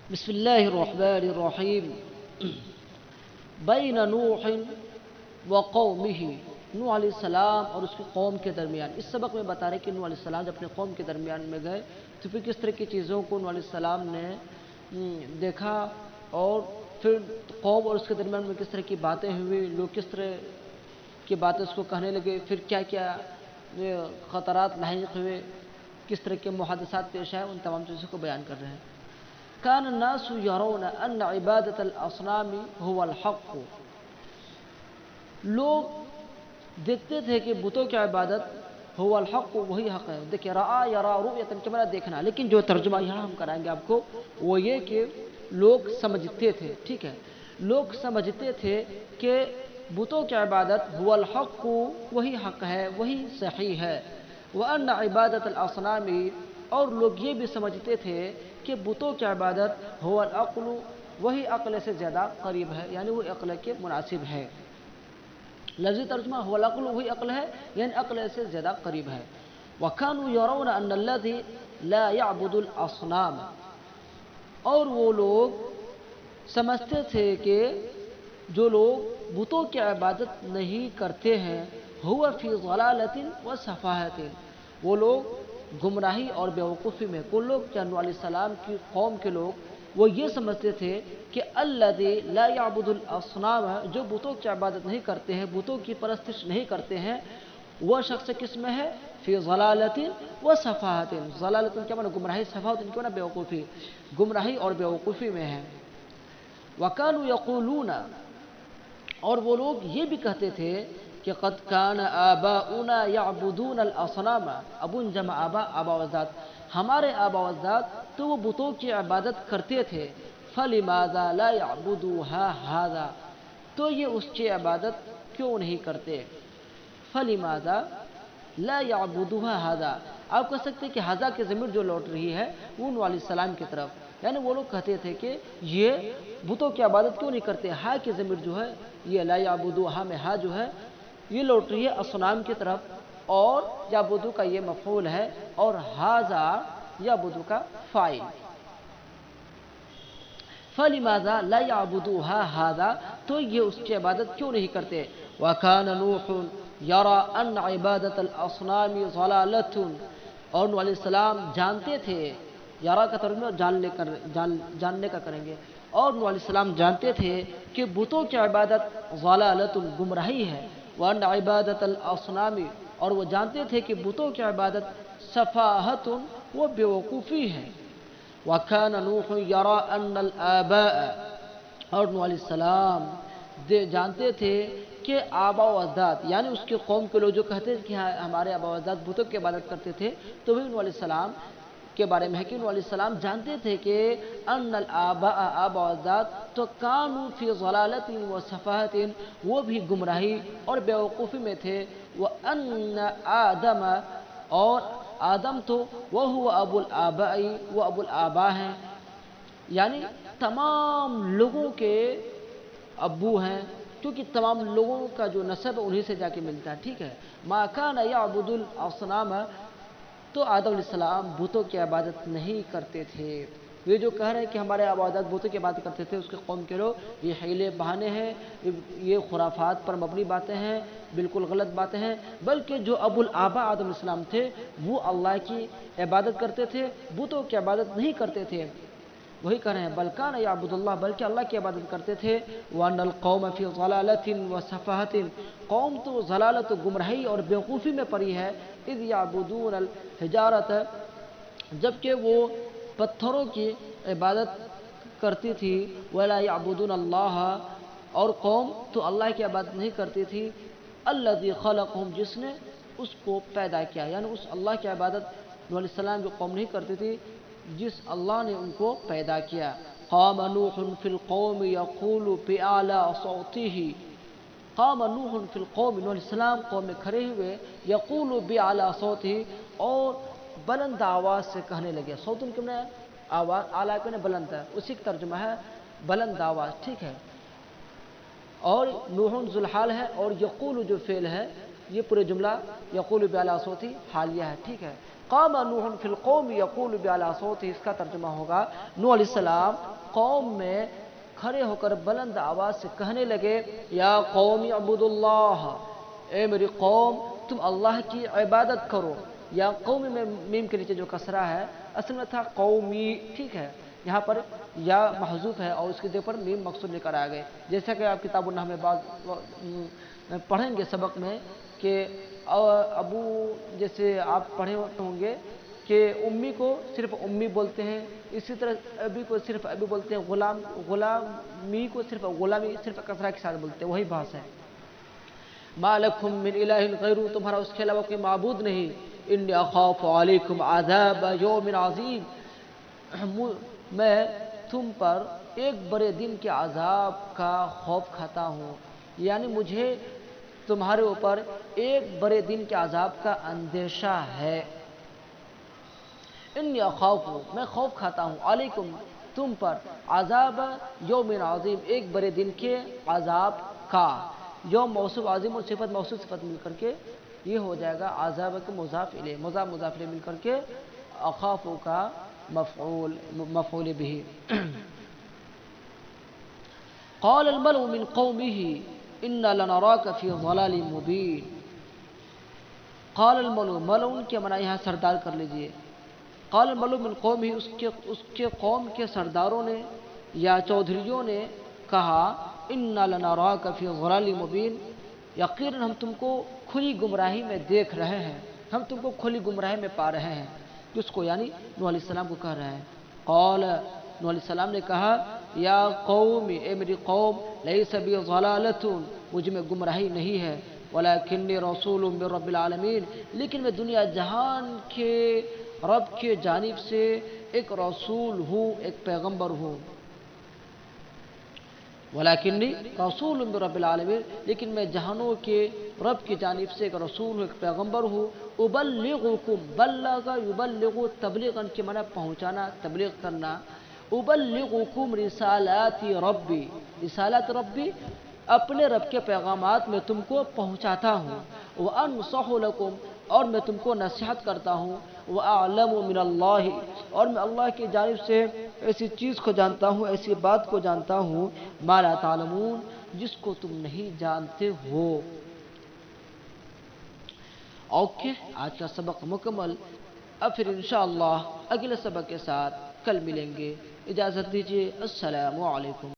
बिस्मिल्लाहिर्रहमानिर्रहीम। बैन नूह व कौमिही, नूह अलैहिस्सलाम और उसकी कौम के दरमियान। इस सबक में बता रहे कि नूह अलैहिस्सलाम जब अपने कौम के दरमियान में गए तो फिर किस तरह की चीज़ों को नूह अलैहिस्सलाम ने देखा, और फिर कौम और उसके दरमियान में किस तरह की बातें हुई, लोग किस तरह की बातें उसको कहने लगे, फिर क्या क्या ख़तरात लाहिक़ हुए, किस तरह के मुहादसात पेश आए, उन तमाम चीज़ों को बयान कर रहे हैं। कान नासु यरौन अन इबादत अल असनामी हुवल हक़, लोग देखते थे कि बुतों की इबादत हुवल हक़, वही हक़ है। देखिए, रआ यरा रुयतन के माना देखना, लेकिन जो तर्जुमा यहाँ हम कराएंगे आपको वो ये कि लोग समझते थे, ठीक है, लोग समझते थे कि बुतों की इबादत हुवल हक़, वही हक़ है, वही सही है। व अन इबादत अल असनामी, और लोग ये भी समझते थे कि बुतों की इबादत हुवल अक़्ल, वही अक़ल से ज़्यादा करीब है, यानी वो अक़ल के मुनासिब है। लफ्ज़ी तर्जुमा हुवल अक़्ल, वही अक़ल है, यानी अक़ल से ज़्यादा करीब है। वकानु यरौन अन्नल्लज़ी ला यअबुदुल असनाम, और वो लोग समझते थे कि जो लोग बुतों की इबादत नहीं करते हैं, हुवा फ़ी ज़लालतिन व सफ़ाहतिन, वो लोग गुमराही और बेवकूफ़ी में। कुल लोग, क्या नूह अलैहिस्सलाम की कौम के लोग, वो ये समझते थे कि अल्लज़ी ला यअबुदुल असनाम, जो बुतों की इबादत नहीं करते हैं, बुतों की परस्तिश नहीं करते हैं, वह शख्स किस में है? फ़ी ज़लालतिन व सफ़ाहतिन। ज़लालतिन क्या माना? गुमराही, सफ़ाहतिन क्या माना? बेवकूफ़ी। गुमराही और बेवकूफ़ी में है। वकानु यक़ूलून, और वो लोग ये भी कहते थे कि क़द कान आबाउना यअबुदून अल असनाम, अबुन जमा आबा, आबा वज़ात, हमारे आबा वज़ात तो वो बुतों की इबादत करते थे। फलिमाज़ा ला यअबुदूहा हाज़ा, तो ये उसकी इबादत क्यों नहीं करते? फलिमाज़ा ला यअबुदूहा हाज़ा, आप कह सकते हैं कि हाज़ा की ज़मीर जो लौट रही है वो नूह अलैहिस्सलाम की तरफ, यानी वो लोग कहते थे कि ये बुतों की इबादत क्यों नहीं करते। हा की ज़मीर जो है, ये ला यअबुदूहा में हा जो है ये लौट रही है असनाम की तरफ, और याबुदू का ये मफ़ऊल है, और हाज़ा याबुदू का फ़ाइल। फलिमाज़ा ला यअबुदूहा हाज़ा, तो ये उसकी इबादत क्यों नहीं करते। वकान नूह यरा अन इबादत अल असनामी ज़लालतुन, और नूह अलैहिस्सलाम जानते थे, यरा का तर्जुमा जानने का करेंगे, और नूह अलैहिस्सलाम जानते थे कि बुतों की इबादत ज़लालतुन, गुमराही है। व अन इबादत अल असनामी, और वो जानते थे कि बुतों की इबादत सफ़ाहतुन, वो बेवकूफ़ी है। वकान नूह यरा अन्नल आबाअ, और नूह अलैहिस्सलाम जानते थे कि आबा व अजदाद, यानी उसके कौम के लोग जो कहते थे कि हाँ हमारे आबा व अजदाद बुतों की इबादत करते थे, तो वही नूह अलैहिस्सलाम के बारे में है कि नूह अलैहिस्सलाम जानते थे कि अन्नल आबा, आबा व अजदाद तो कानू फ़ी ज़लालतिन व सफ़ाहतिन, वो भी गुमराही और बेवकूफ़ी में थे। व अन्न आदम, और आदम तो वह हुआ अबुल आबाई, वो अबुल आबा हैं, यानी तमाम लोगों के अब्बू हैं, क्योंकि तमाम लोगों का जो नसब उन्हीं से जाके मिलता है, ठीक है। मा कान यअबुदुल असनाम, तो आदम अलैहिस्सलाम बुतों की इबादत नहीं करते थे। ये जो कह रहे हैं कि हमारे आबादत बुतों की इबादत करते थे, उसके कौम के लोग, ये हीले बहाने हैं, ये खुराफात पर मबनी बातें हैं, बिल्कुल गलत बातें हैं। बल्कि जो अबुल आबा आदम अलैहिस्सलाम थे, वो अल्लाह की इबादत करते थे, बुतों की इबादत नहीं करते थे। वही कह रहे हैं बलकान याबुदुल्लाह, बल्कि अल्लाह की इबादत करते थे। वअन्नल कौम फ़ी ज़लालतिन व सफ़ाहतिन, कौम तो ज़लालत, गुमराही और बेवकूफ़ी में पड़ी है। इज़ याबुदून अल हिजारत, जबकि वो पत्थरों की इबादत करती थी। वला याबुदून अल्लाह, और कौम तो अल्लाह की इबादत नहीं करती थी। अल्लज़ी ख़लक़हुम, जिसने उसको पैदा किया, यानी उस अल्लाह की इबादत नूह अलैहिस्सलाम जो कौम नहीं करती थी, जिस अल्लाह ने उनको पैदा किया। क़ाम नूहुन फ़िल क़ौमि यक़ूलु बिअअला सौतिही, क़ाम नूहुन फ़िल क़ौमि, नूह अलैहिस्सलाम कौम में खड़े हुए, यक़ूलु बिअअला सौतिही, और बुलंद आवाज़ से कहने लगे। सौतुन के माने आवाज़, आला के माने बुलंद है, उसी का तर्जुमा है बुलंद आवाज़, ठीक है। और नूहुन ज़ुलहाल है, और यक़ूलु जो फ़ेल है یہ پورے جملہ یقول بعلی صوتی حالیہ ہے، ٹھیک ہے۔ قام نوح فی القوم یقول بعلی صوتی، اس کا ترجمہ ہوگا نوح علیہ السلام قوم میں کھڑے ہو کر بلند آواز سے کہنے لگے یا قوم اعبدوا اللہ، اے میری قوم تم اللہ کی عبادت کرو۔ یا قومی میں میم کے نیچے جو کسرہ ہے اصل میں تھا قومی، ٹھیک ہے، یہاں پر یا محذوف ہے اور اس کے جگہ پر میم مقصور لے کر آ گئے، جیسا کہ آپ کتاب النحو میں بعض پڑھیں گے سبق میں کہ ابو، جیسے آپ پڑھے ہوں گے کہ امی کو صرف امی بولتے ہیں، اسی طرح ابی کو صرف ابی بولتے ہیں، غلامی کو صرف غلامی صرف کسرہ کے ساتھ بولتے ہیں، وہی بحث ہے۔ ما لکم من الہ غیر، تمہارا اس کے علاوہ کوئی معبود نہیں، انی اخاف علیکم عذاب یوم عظیم، میں تم پر ایک بڑے دن کے عذاب کا خوف کھاتا ہوں، یعنی مجھے تمہارے اوپر ایک بڑے دن کے عذاب کا اندیشہ ہے۔ انی اخاف، میں خوف کھاتا ہوں، علیکم تم پر، عذاب یوم عظیم، ایک بڑے دن کے عذاب کا۔ یوم موصوف، عظیم اور صفت موصوف صفت مل کر کے یہ ہو جائے گا عذاب کو مضاف الیہ، مضاف الیہ مل کر کے اخاف کا مفعول به۔ قال الملأ من قومه انا لنراك في ضلال مبین۔ قال الملأ، ملأ کے معنی یہاں سردار کر لیجئے۔ قال الملأ من قومه، اس کے قوم کے سرداروں نے یا چودھریوں نے کہا انا لنراك في ضلال مبین، یقیناً ہم تم کو کھلی گمراہی میں دیکھ رہے ہیں، ہم تم کو کھلی گمراہی میں پا رہے ہیں۔ کس کو؟ یعنی نوح علیہ السلام کو کہہ رہے ہیں۔ قال، نوح علیہ السلام نے کہا یا قوم، اے میری قوم، لیس بی ضلالۃ، مجھ میں گمراہی نہیں ہے، ولکنی رسول من رب العالمین، لیکن میں دنیا جہان کے رب کے جانب سے ایک رسول ہوں، ایک پیغمبر ہوں۔ ولیکنی رسول من رب العالمین، لیکن میں جہانوں کے رب کی جانب سے ایک رسول ہوں، ایک پیغمبر ہوں۔ ابلغکم، بلغ یبلغ، تبلیغاً کے معنی پہنچانا، تبلیغ کرنا۔ ابلغکم رسالات ربی، رسالات ربی، اپنے رب کے پیغامات میں تم کو پہنچاتا ہوں۔ وانصح لکم، اور میں تم کو نصیحت کرتا ہوں۔ واعلم من اللہ، اور میں اللہ کی جانب سے ایسی چیز کو جانتا ہوں، ایسی بات کو جانتا ہوں، ما لا تعلمون، جس کو تم نہیں جانتے ہو۔ اوکے، آج کا سبق مکمل، اب پھر انشاءاللہ اگلے سبق کے ساتھ کل ملیں گے۔ اجازت دیجیے، السلام علیکم۔